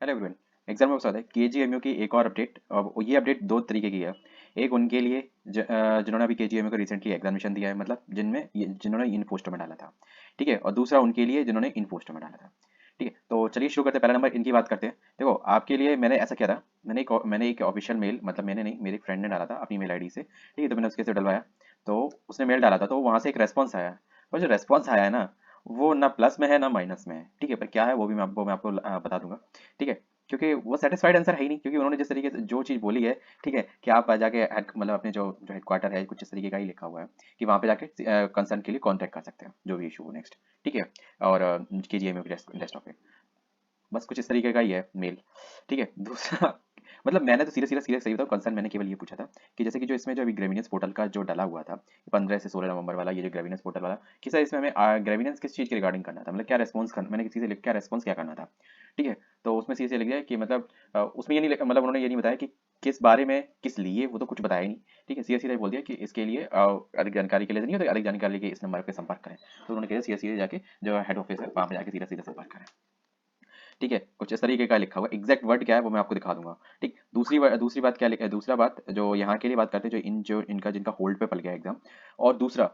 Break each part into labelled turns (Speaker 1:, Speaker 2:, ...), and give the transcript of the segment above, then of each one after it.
Speaker 1: Hello everyone. Exam में बता दें केजीएमयू की एक और अपडेट। अब ये अपडेट दो तरीके की है। एक उनके लिए जिन्होंने अभी केजीएमयू को रिसेंटली एग्जामिनेशन दिया है, मतलब जिन्होंने इन पोस्टर में डाला था। ठीक है, और दूसरा उनके लिए जिन्होंने इन पोस्टर में डाला था। ठीक है, तो चलिए शुरू करते हैं। पहला नंबर इनकी बात करते हैं। देखो, आपके लिए मैंने ऐसा किया था। मैंने एक ऑफिशियल मेल, मतलब मैंने नहीं, मेरे फ्रेंड ने डाला था अपनी मेल आईडी से। ठीक है, तो मैंने उसके से डलवाया। तो उसने मेल डाला था, तो वहां से एक रेस्पॉन्स आया। और जो रेस्पॉन्स आया है ना, वो ना प्लस में है ना माइनस में है। ठीक है, पर क्या है वो भी मैं आपको बता दूंगा। ठीक है, क्योंकि वो सेटिस्फाइड आंसर है ही नहीं, क्योंकि उन्होंने जिस तरीके से जो चीज़ बोली है। ठीक है, कि आप जाके मतलब अपने जो जो हेडक्वार्टर है, कुछ इस तरीके का ही लिखा हुआ है कि वहाँ पे जाके कंसर्न के लिए कॉन्टैक्ट कर सकते हैं जो भी इशू हो नेक्स्ट। ठीक है, और केजीएमयू के डेस्कटॉप पे बस कुछ इस तरीके का ही है मेल। ठीक है, दूसरा मतलब मैंने तो सीरियस सीरियस सीरियस सही बताऊं, कंसर्न मैंने केवल ये पूछा था कि जैसे कि जो इसमें जो अभी ग्रेविनेंस पोर्टल का जो डला हुआ था 15 से 16 नवंबर वाला, ये जो ग्रेविनेंस पोर्टल वाला, कि सर इसमें हमें ग्रेविनेंस किस चीज़ के रिगार्डिंग करना था, मतलब क्या रेस्पॉन्स करना, मैंने किसी से लिख क्या रेस्पॉन्स क्या करना था। ठीक है, तो उसमें सीधे लिख दिया कि मतलब उसमें ये नहीं मतलब उन्होंने ये नहीं बताया कि किस बारे में किस लिए, वो तो कुछ बताया ही नहीं। ठीक है, सीधे सीधे बोल दिया कि इसके लिए अधिक जानकारी के लिए नहीं होता, अधिक जानकारी के लिए इस नंबर पर संपर्क करें। तो उन्होंने कहा सीधे सीधे जाके जो हेड ऑफिस है वहाँ पे जाके सीधा सीधा संपर्क करें। ठीक है, कुछ इस तरीके का लिखा हुआ है। एग्जैक्ट वर्ड क्या है वो मैं आपको दिखा दूंगा। ठीक, दूसरी बात क्या लिखा है, दूसरा बात जो यहाँ के लिए बात करते हैं, जो इनका जिनका होल्ड पे पड़ गया एग्जाम। और दूसरा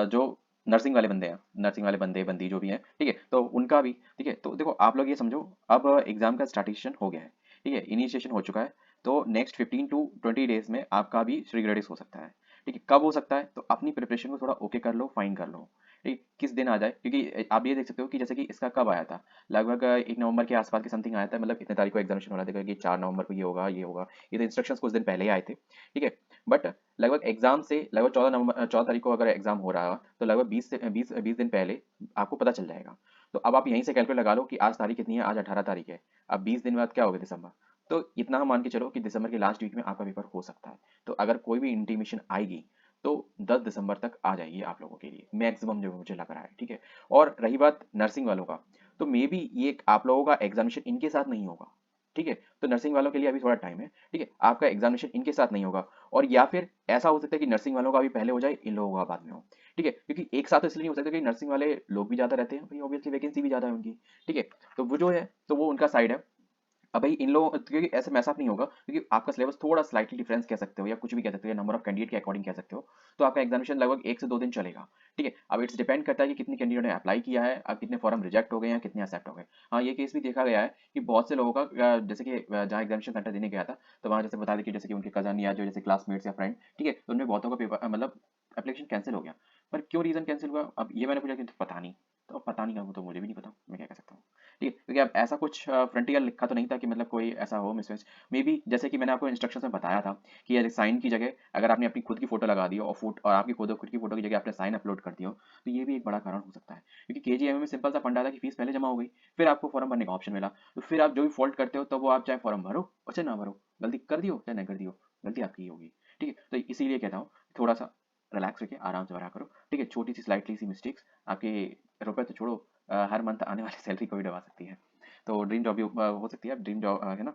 Speaker 1: जो नर्सिंग वाले बंदे हैं, नर्सिंग वाले बंदे बंदी जो भी हैं, ठीक है, तो उनका भी। ठीक है, तो देखो आप लोग ये समझो, अब एग्जाम का स्टार्टेशन हो गया है। ठीक है, इनिशिएशन हो चुका है। तो नेक्स्ट 15 to 20 डेज में आपका भी श्रीगणेश हो सकता है। ठीक है, कब हो सकता है, तो अपनी प्रिपरेशन को थोड़ा ओके कर लो, फाइन कर लो। ठीक, किस दिन आ जाए, क्योंकि आप ये देख सकते हो कि जैसे कि इसका कब आया था, लगभग 1 नवंबर के आसपास के समथिंग आया था, मतलब इतने तारीख को एग्जामिनेशन हो रहा था कि 4 नवंबर को ये होगा ये होगा। ये तो इंस्ट्रक्शंस कुछ दिन पहले ही आए थे। ठीक है, बट लगभग एग्जाम से लगभग 14 नवंबर 14 तारीख को अगर एग्जाम हो रहा है, तो लगभग 20 दिन पहले आपको पता चल जाएगा। तो अब आप यहीं से कैलकुलेट लगा लो कि आज तारीख कितनी है, आज 18 तारीख है। अब 20 दिन बाद क्या होगा, दिसंबर। तो इतना हम मान के चलो कि दिसंबर के लास्ट वीक में आपका पेपर हो सकता है। तो अगर कोई भी इंटीमेशन आएगी, तो 10 दिसंबर तक आ जाएगी आप लोगों के लिए मैक्सिमम, जो मुझे लग रहा है। ठीक है, और रही बात नर्सिंग वालों का, तो मे बी ये आप लोगों का एग्जामिनेशन इनके साथ नहीं होगा। ठीक है, तो नर्सिंग वालों के लिए अभी थोड़ा टाइम है। ठीक है, आपका एग्जामिनेशन इनके साथ नहीं होगा। और या फिर ऐसा हो सकता है कि नर्सिंग वालों का भी पहले हो जाए, इन लोगों का बाद में हो। ठीक है, क्योंकि एक साथ तो इसलिए नहीं हो सकता कि नर्सिंग वाले लोग भी ज्यादा रहते हैं भाई, ऑब्वियसली वैकेंसी भी ज्यादा है उनकी। ठीक है, तो वो जो है तो वो उनका साइड है। अब भाई इन लोगों, क्योंकि ऐसे मैसअप नहीं होगा, क्योंकि आपका सिलेबस थोड़ा स्लाइटली डिफरेंस कह सकते हो, या कुछ भी कह सकते हो, या नंबर ऑफ कैंडिडेट के अकॉर्डिंग कह सकते हो। तो आपका एग्जामिनेशन लगभग 1 से 2 दिन चलेगा। ठीक है, अब इट्स डिपेंड करता है कि कितने कैंडिडेट ने अप्लाई किया है, अब कितने फॉर्म रिजेक्ट हो गए हैं, कितने एक्सेप्ट हो गए। हाँ, ये केस भी देखा गया है कि बहुत से लोगों का जैसे कि जहाँ एग्जामिनेशन सेंटर देने गया था, तो वहाँ जैसे बता दें कि जैसे कि उनके कजन या जो जैसे क्लासमेट्स या फ्रेंड। ठीक है, तो उनमें बहुतों का पेपर मतलब एप्लीकेशन कैंसिल हो गया। पर क्यों रीजन कैंसिल हुआ, अब ये मैंने पूछा कि पता नहीं। तो अब पता नहीं का, वो तो मुझे भी नहीं पता, मैं क्या कह सकता हूँ। ठीक है, क्योंकि अब ऐसा कुछ फ्रंटियर लिखा तो नहीं था कि मतलब कोई ऐसा हो मिसमैच। मे बी जैसे कि मैंने आपको इंस्ट्रक्शंस में बताया था कि यदि साइन की जगह अगर आपने अपनी खुद की फोटो लगा दी हो, और आपकी खुद की फोटो की जगह आपने साइन अपलोड कर दिया हो, तो ये भी एक बड़ा कारण हो सकता है। क्योंकि केजीएमए में सिंपल सा फंडा था कि फीस पहले जमा हो गई, फिर आपको फॉर्म भरने का ऑप्शन मिला। तो फिर आप जो भी फॉल्ट करते हो, तो वो आप चाहे फॉर्म भरो और चाहे ना भरो, गलती कर दियो चाहे नहीं कर दियो, गलती आपकी ही होगी। ठीक है, तो इसीलिए कहता हूँ थोड़ा सा रिलैक्स रखिए, आराम से भरा करो। ठीक है, छोटी सी स्लाइटली सी मिस्टेक्स आपके रुपए तो छोड़ो, हर मंथ आने वाली सैलरी को भी डबा सकती है। तो ड्रीम जॉब भी हो सकती है, ड्रीम जॉब है ना।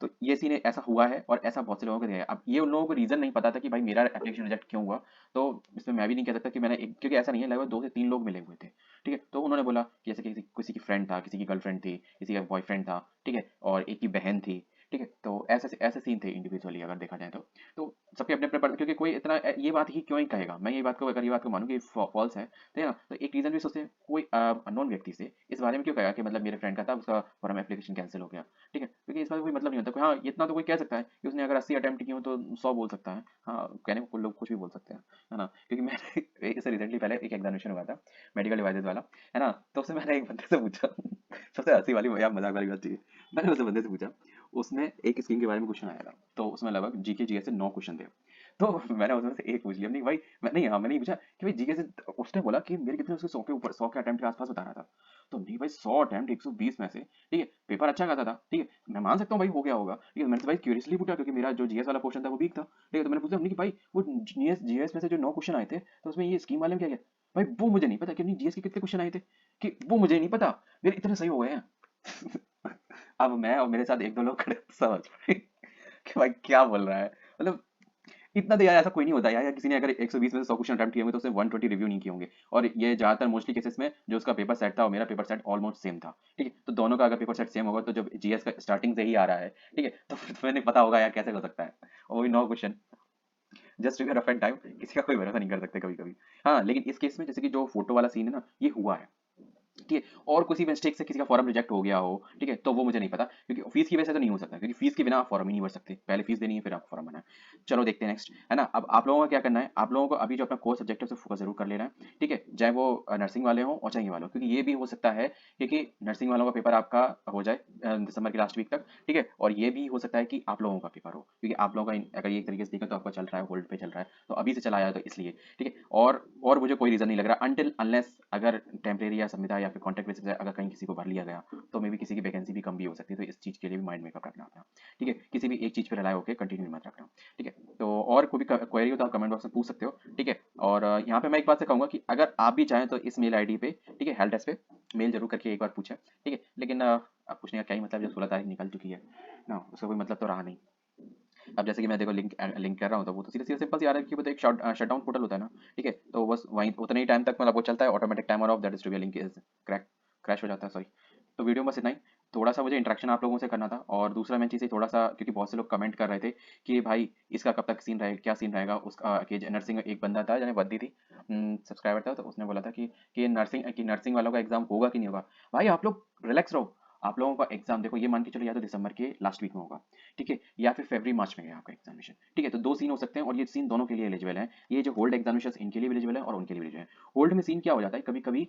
Speaker 1: तो ये सीन ऐसा हुआ है, और ऐसा बहुत से लोगों को दिया है। अब ये उन लोगों को रीजन नहीं पता था कि भाई मेरा एप्लीकेशन रिजेक्ट क्यों हुआ। तो इसमें मैं भी नहीं कह सकता कि क्योंकि ऐसा नहीं है, लगभग 2 से 3 लोग मिले हुए थे। ठीक है, तो उन्होंने बोला कि जैसे कि किसी की फ्रेंड था, किसी की गर्लफ्रेंड थी, किसी का बॉयफ्रेंड था। ठीक है, और एक की बहन थी। ठीक है, तो ऐसे ऐसे सीन थे इंडिविजुअली अगर देखा जाए तो सबके अपने अपने क्योंकि कोई इतना ये बात ही क्यों ही कहेगा, मैं ये बात को अगर ये बात को मानूं कि फॉल्स है, तो ना, तो एक रीजन भी सोचते हैं, कोई अननोन व्यक्ति से इस बारे में क्यों कहेगा कि मतलब मेरे फ्रेंड का था, उसका फॉर्म एप्लीकेशन कैंसिल हो गया। ठीक है, क्योंकि इस बात का कोई मतलब नहीं होता। हाँ, इतना तो कोई कह सकता है कि उसने अगर 80 अटेम्प्ट किए हो तो 100 बोल सकता है। हाँ, कहने को लोग कुछ भी बोल सकते हैं, है ना। क्योंकि मैंने इससे रिसेंटली पहले एक एग्जामिनेशन हुआ था, मेडिकल डिवाइसेज वाला, है ना। तो उससे मैंने एक बंदे से पूछा सबसे हंसी वाली या मजाक वाली बात थी, मैंने उस बंदे से पूछा, उसमें एक स्कीम के बारे में क्वेश्चन आया था। तो उसमें लगभग जीके जीएस से 9 क्वेश्चन थे। तो मैंने उसमें से एक पूछ लिया, नहीं भाई मैं नहीं, हाँ मैंने ये पूछा कि भाई जीके से, उसने बोला कि मेरे कितने, उसके 100 के ऊपर, 100 के अटेम्प्ट के आसपास बता रहा था। तो नहीं भाई, 100 अटेम्प्ट 120 में से, ठीक है, पेपर अच्छा खासा था। ठीक है, मैं मान सकता हूँ भाई हो गया होगा। ठीक है, मैंने तो भाई क्यूरियसली पूछा, क्योंकि मेरा जो जीएस वाला पोर्शन था वो वीक था। ठीक है, तो मैंने पूछा हमने कि भाई वो जीएस जीएस में से जो 9 क्वेश्चन आए थे, तो उसमें ये स्कीम वाले में क्या क्या। भाई वो मुझे नहीं पता कि नहीं जीएस के कितने क्वेश्चन आए थे, कि वो मुझे नहीं पता, मेरे इतने सही हो गए हैं। अब मैं और मेरे साथ एक दो लोग खड़े समझ पाए कि भाई क्या बोल रहा है, मतलब इतना तो यार ऐसा कोई नहीं होता यार, किसी ने अगर 120 में से 100 क्वेश्चन अटेम्प्ट किए होंगे तो उसने 120 रिव्यू नहीं किए होंगे। और ये ज्यादातर मोस्टली केसेस में जो उसका पेपर सेट था और मेरा पेपर सेट ऑलमोस्ट सेम था, ठीक है। तो दोनों का अगर पेपर सेट सेम होगा तो जब जीएस का स्टार्टिंग से ही आ रहा है, ठीक है, तो फिर तुम्हें नहीं पता होगा यार कैसे हो सकता है। और वही 9 question just rough and time, किसी का कोई भरोसा नहीं कर सकते कभी कभी। हाँ लेकिन इस केस में जैसे कि जो फोटो वाला सीन है ना, ये हुआ है, ठीक है। और किसी मिस्टेक से किसी का फॉर्म रिजेक्ट हो गया हो, ठीक है, तो वो मुझे नहीं पता, क्योंकि फीस की वजह से तो नहीं हो सकता, क्योंकि फीस के बिना आप फॉर्म ही नहीं भर सकते, पहले फीस देनी है फिर आपको फॉर्म भरना है। चलो देखते हैं नेक्स्ट, है ना। अब आप लोगों का क्या करना है, आप लोगों को अभी जो अपना कोर सब्जेक्ट है उसे फोकस जरूर कर लेना है, ठीक है, चाहे वो नर्सिंग वाले हों और चाहे ये वाले हों, क्योंकि ये भी हो सकता है क्योंकि नर्सिंग वालों का पेपर आपका हो जाए दिसंबर की लास्ट वीक तक, ठीक है, और ये भी हो सकता है कि आप लोगों का पेपर हो, क्योंकि आप लोगों का अगर ये एक तरीके से देखें तो आपका चल रहा है, होल्ड पे चल रहा है, तो अभी से चला आया तो इसलिए, ठीक है। और मुझे कोई रीजन नहीं लग रहा अनटिल अनलेस अगर टेम्परेरी या संविदा या फिर कॉन्ट्रैक्ट बेसिस पे अगर कहीं किसी को भर लिया गया, तो मे भी किसी की वैकेंसी भी कम भी हो सकती है, तो इस चीज के लिए भी माइंड मेकअप रखना अपना, ठीक है, किसी भी एक चीज पे रिलाय होकर कंटिन्यू मत रखना, ठीक है। तो और कोई भी क्वेरी हो तो आप कमेंट बॉक्स में पूछ सकते हो, ठीक है। और यहाँ पे मैं एक बात से कहूंगा कि अगर आप भी चाहें तो इस मेल आईडी पे, ठीक है, हेल्प डेस्क पे मेल जरूर करके एक बार पूछें, ठीक है, लेकिन अब पूछने का क्या ही मतलब जब 16 तारीख निकल चुकी है ना, उसका कोई मतलब तो रहा नहीं। अब जैसे कि मैं देखो लिंक लिंक कर रहा हूँ तो वो तो सीधे सीधे सिंपल सी आ रहा है कि वो तो एक शटडाउन पोर्टल होता है ना, ठीक है, तो बस वहीं उतने ही टाइम तक मतलब वो चलता है, automatic timer of that is link is crack crash हो जाता है, सॉरी। तो वीडियो में बस इतना ही, थोड़ा सा मुझे इंटरेक्शन आप लोगों से करना था, और दूसरा मैं चीज़ थोड़ा सा, क्योंकि बहुत से लोग कमेंट कर रहे थे कि भाई इसका कब तक सीन रहेगा, क्या सीन रहेगा उसका, कि नर्सिंग एक बंदा था जाने वर्दी थी, सब्सक्राइबर था, तो उसने बोला था कि नर्सिंग वालों का एग्जाम होगा कि नहीं होगा। भाई आप लोग रिलैक्स रहो, आप लोगों का एग्जाम देखो, ये मान के चलो या तो दिसंबर के लास्ट वीक में होगा, ठीक है, या फिर फरवरी मार्च में है आपका एग्जामिनेशन, ठीक है, तो दो सीन हो सकते हैं और ये सीन दोनों के लिए एलिजिबल है, ये जो होल्ड एग्जामिनेशन इनके लिए भी एलिजिबल है और उनके लिए भी एलिजिबल है। होल्ड में सीन क्या हो जाता है कभी कभी,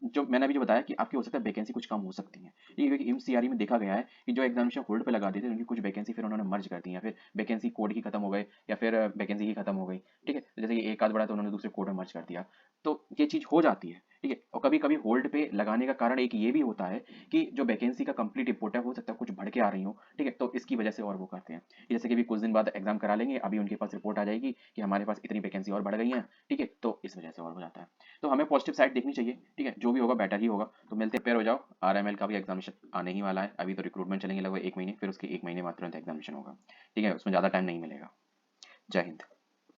Speaker 1: जो मैंने अभी जो बताया कि आपकी हो सकता है वैकेंसी कुछ कम हो सकती है, ये क्योंकि एमसीआरई में देखा गया है कि जो एग्जामिनेशन होल्ड पे लगा देते हैं उनकी कुछ वैकेंसी फिर उन्होंने मर्ज कर दी, या फिर वैकेंसी कोड ही खत्म हो गए, या फिर वैकेंसी ही खत्म हो गई, ठीक है, तो जैसे कि एक आध बड़ा तो उन्होंने दूसरे कोड में मर्ज कर दिया, तो ये चीज हो जाती है, ठीक है। और कभी कभी होल्ड पे लगाने का कारण एक ये भी होता है कि जो वैकेंसी का कंप्लीट रिपोर्ट है हो सकता है कुछ बढ़ के आ रही हो, ठीक है, तो इसकी वजह से और वो करते हैं, जैसे कि अभी कुछ दिन बाद एग्जाम करा लेंगे, अभी उनके पास रिपोर्ट आ जाएगी कि हमारे पास इतनी वैकेंसी और बढ़ गई है, ठीक है, तो इस वजह से और हो जाता है। तो हमें पॉजिटिव साइड देखनी चाहिए, ठीक है, जो भी होगा बेटर ही होगा। तो मिलते हैं, प्रिपेयर हो जाओ, आरएमएल का भी एग्जामिनेशन आने ही वाला है, अभी तो रिक्रूटमेंट चलेंगे लगभग 1 महीने, फिर उसके 1 महीने बाद तुरंत एग्जामिनेशन होगा, ठीक है, उसमें ज़्यादा टाइम नहीं मिलेगा। जय हिंद।